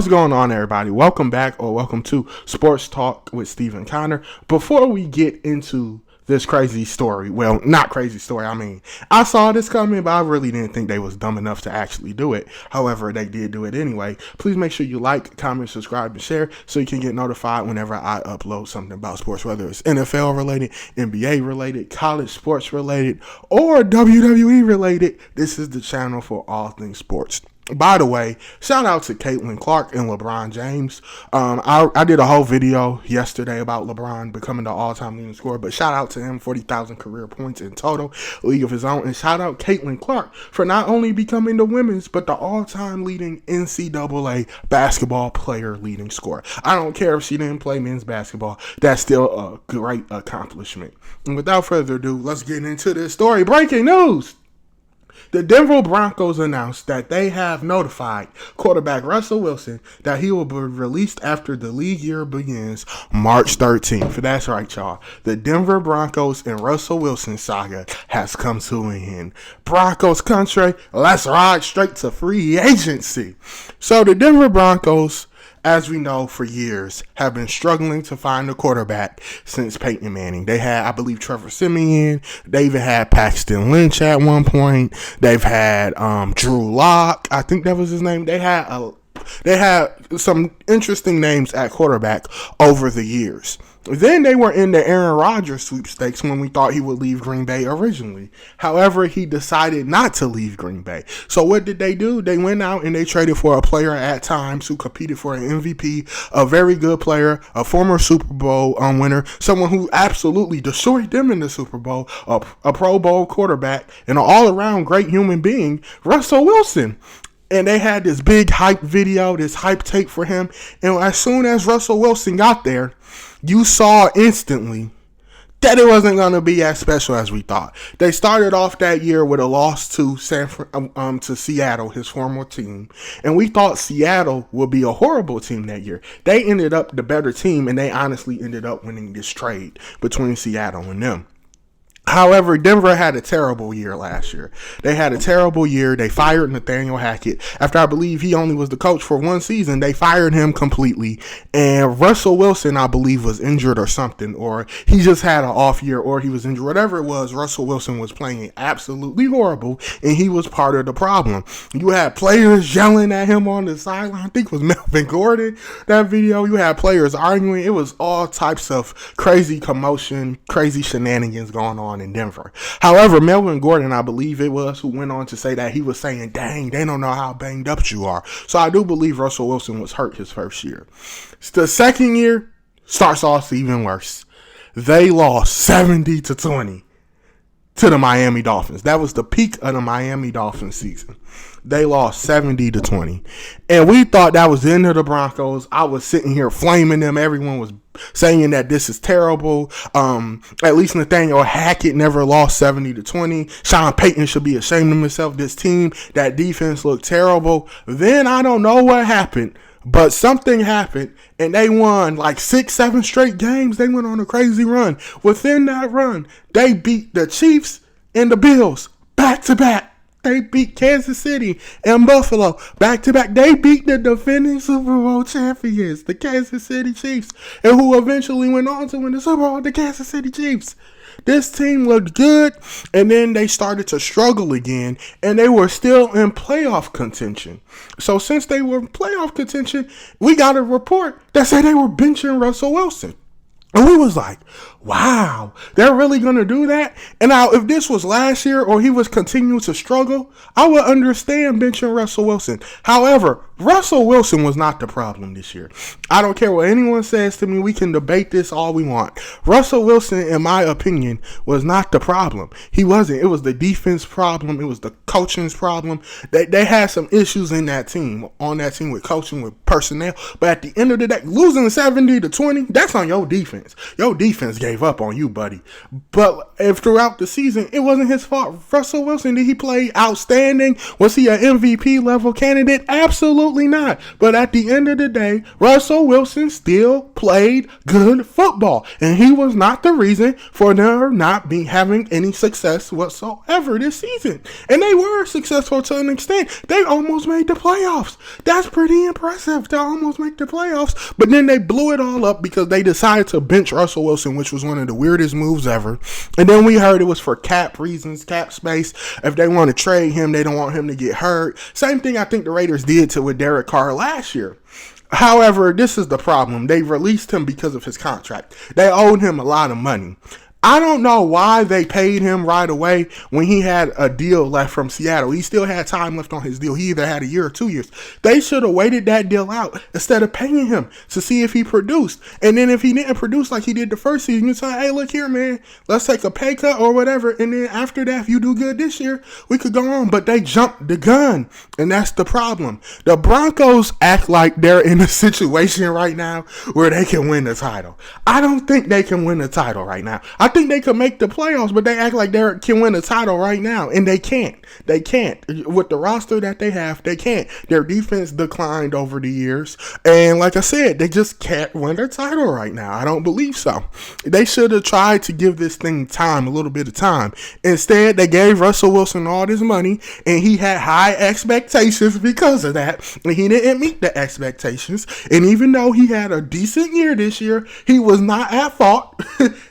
What's going on, everybody? Welcome back or welcome to Sports Talk with Stephen Connor. Before we get into this crazy story, well, not crazy story, I saw this coming, but I really didn't think they was dumb enough to actually do it. However, they did do it anyway. Please make sure you like, comment, subscribe, and share so you can get notified whenever I upload something about sports, whether it's NFL related, NBA related, college sports related, or WWE related. This is the channel for all things sports. By the way, shout out to Caitlin Clark and LeBron James. I did a whole video yesterday about LeBron becoming the all-time leading scorer, but shout out to him, 40,000 career points in total, league of his own. And shout out Caitlin Clark for not only becoming the women's, but the all-time leading NCAA basketball player leading scorer. I don't care if she didn't play men's basketball. That's still a great accomplishment. And without further ado, let's get into this story. Breaking news! The Denver Broncos announced that they have notified quarterback Russell Wilson that he will be released after the league year begins March 13th. That's right, y'all. The Denver Broncos and Russell Wilson saga has come to an end. Broncos country, let's ride straight to free agency. So the Denver Broncos, as we know, for years, have been struggling to find a quarterback since Peyton Manning. They had, I believe, Trevor Siemian. They even had Paxton Lynch at one point. They've had Drew Lock. I think that was his name. They had some interesting names at quarterback over the years. Then they were in the Aaron Rodgers sweepstakes when we thought he would leave Green Bay originally. However, he decided not to leave Green Bay. So what did they do? They went out and they traded for a player at times who competed for an MVP, a very good player, a former Super Bowl winner, someone who absolutely destroyed them in the Super Bowl, a Pro Bowl quarterback, and an all-around great human being, Russell Wilson. And they had this big hype video, this hype tape for him. And as soon as Russell Wilson got there, you saw instantly that it wasn't going to be as special as we thought. They started off that year with a loss to to Seattle, his former team. And we thought Seattle would be a horrible team that year. They ended up the better team, and they honestly ended up winning this trade between Seattle and them. However, Denver had a terrible year last year. They had a terrible year. They fired Nathaniel Hackett. After I believe he only was the coach for one season, they fired him completely. And Russell Wilson, I believe, was injured or something, or he just had an off year, or he was injured. Whatever it was, Russell Wilson was playing absolutely horrible, and he was part of the problem. You had players yelling at him on the sideline. I think it was Melvin Gordon, that video. You had players arguing. It was all types of crazy commotion, crazy shenanigans going on in Denver. However, Melvin Gordon, I believe it was, who went on to say that he was saying, dang, they don't know how banged up you are. So I do believe Russell Wilson was hurt his first year. The second year starts off even worse. They lost 70-20 to the Miami Dolphins. That was the peak of the Miami Dolphins season. They lost 70-20. And we thought that was the end of the Broncos. I was sitting here flaming them. Everyone was saying that this is terrible. At least Nathaniel Hackett never lost 70-20. Sean Payton should be ashamed of himself. This team, that defense looked terrible. Then I don't know what happened, but something happened, and they won like 6-7 straight games. They went on a crazy run. Within that run, they beat the Chiefs and the Bills back to back. They beat Kansas City and Buffalo back-to-back. They beat the defending Super Bowl champions, the Kansas City Chiefs, and who eventually went on to win the Super Bowl, the Kansas City Chiefs. This team looked good, and then they started to struggle again, and they were still in playoff contention. So since they were in playoff contention, we got a report that said they were benching Russell Wilson. And we was like, wow, they're really going to do that? And now, if this was last year or he was continuing to struggle, I would understand benching Russell Wilson. However, Russell Wilson was not the problem this year. I don't care what anyone says to me. We can debate this all we want. Russell Wilson, in my opinion, was not the problem. He wasn't. It was the defense problem. It was the coaching's problem. They had some issues in that team, on that team with coaching, with personnel. But at the end of the day, losing 70-20, that's on your defense. defense. Your defense gave up on you, buddy. But if throughout the season, it wasn't his fault. Russell Wilson, did he play outstanding? Was he an MVP level candidate? Absolutely not. But at the end of the day, Russell Wilson still played good football. And he was not the reason for them not having any success whatsoever this season. And they were successful to an extent. They almost made the playoffs. That's pretty impressive to almost make the playoffs. But then they blew it all up because they decided to bench Russell Wilson, which was one of the weirdest moves ever. And then we heard it was for cap reasons, cap space. If they want to trade him, they don't want him to get hurt. Same thing I think the Raiders did with Derek Carr last year. However, this is the problem. They released him because of his contract. They owed him a lot of money. I don't know why they paid him right away when he had a deal left from Seattle. He still had time left on his deal. He either had a year or 2 years. They should have waited that deal out instead of paying him to see if he produced. And then if he didn't produce like he did the first season, you say, hey, look here, man, let's take a pay cut or whatever. And then after that, if you do good this year, we could go on. But they jumped the gun. And that's the problem. The Broncos act like they're in a situation right now where they can win the title. I don't think they can win the title right now. I think they could make the playoffs, but they act like they can win the title right now, and they can't. They can't. With the roster that they have, they can't. Their defense declined over the years, and like I said, they just can't win their title right now. I don't believe so. They should have tried to give this thing time, a little bit of time. Instead, they gave Russell Wilson all this money, and he had high expectations because of that, and he didn't meet the expectations. And even though he had a decent year this year, he was not at fault.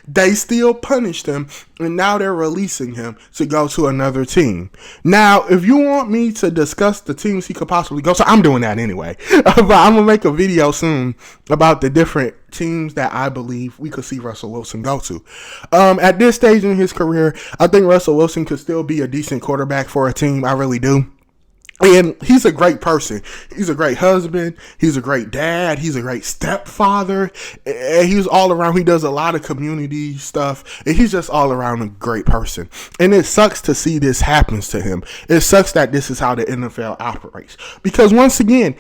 They still punished him, and now they're releasing him to go to another team. Now, if you want me to discuss the teams he could possibly go to, I'm doing that anyway. But I'm going to make a video soon about the different teams that I believe we could see Russell Wilson go to. At this stage in his career, I think Russell Wilson could still be a decent quarterback for a team. I really do. And he's a great person. He's a great husband. He's a great dad. He's a great stepfather. And he's all around. He does a lot of community stuff. And he's just all around a great person. And it sucks to see this happens to him. It sucks that this is how the NFL operates. Because once again,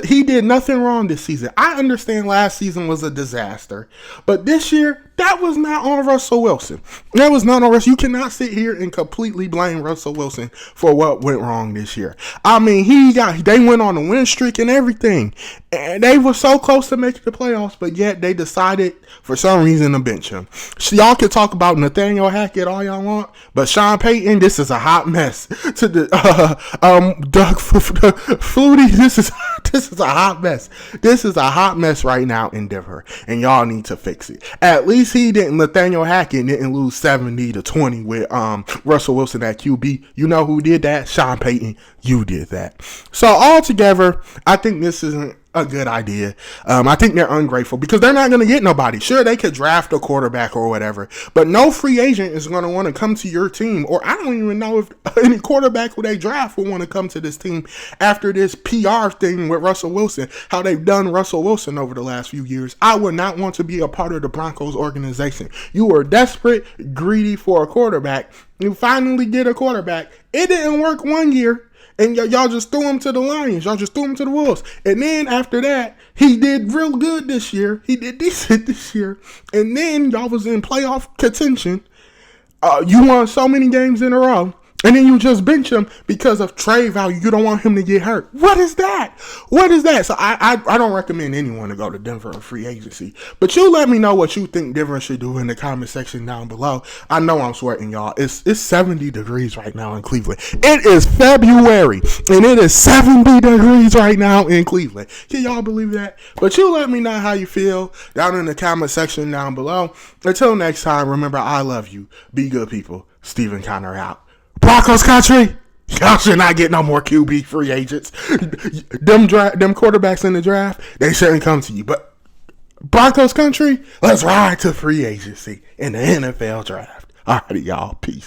he did nothing wrong this season. I understand last season was a disaster. But this year, that was not on Russell Wilson. That was not on Russell. You cannot sit here and completely blame Russell Wilson for what went wrong this year. I mean, they went on a win streak and everything. And they were so close to making the playoffs, but yet they decided for some reason to bench him. So y'all can talk about Nathaniel Hackett all y'all want, but Sean Payton, this is a hot mess. To the Doug Flutie, this is a hot mess. This is a hot mess right now in Denver, and y'all need to fix it. At least Nathaniel Hackett didn't lose 70-20 with Russell Wilson at QB. You know who did that? Sean Payton. You did that. So altogether, I think this isn't a good idea. I think they're ungrateful because they're not going to get nobody. Sure, they could draft a quarterback or whatever, but no free agent is going to want to come to your team, or I don't even know if any quarterback who they draft will want to come to this team after this PR thing with Russell Wilson, how they've done Russell Wilson over the last few years. I would not want to be a part of the Broncos organization. You were desperate, greedy for a quarterback. You finally get a quarterback. It didn't work 1 year. And y'all just threw him to the Lions. Y'all just threw him to the Wolves. And then after that, he did real good this year. He did decent this year. And then y'all was in playoff contention. You won so many games in a row. And then you just bench him because of trade value. You don't want him to get hurt. What is that? What is that? So I don't recommend anyone to go to Denver or free agency. But you let me know what you think Denver should do in the comment section down below. I know I'm sweating, y'all. It's 70 degrees right now in Cleveland. It is February, and it is 70 degrees right now in Cleveland. Can y'all believe that? But you let me know how you feel down in the comment section down below. Until next time, remember, I love you. Be good people. Stephen Conner out. Broncos country, y'all should not get no more QB free agents. Them quarterbacks in the draft, they shouldn't come to you. But Broncos country, let's ride to free agency in the NFL draft. All righty, y'all. Peace.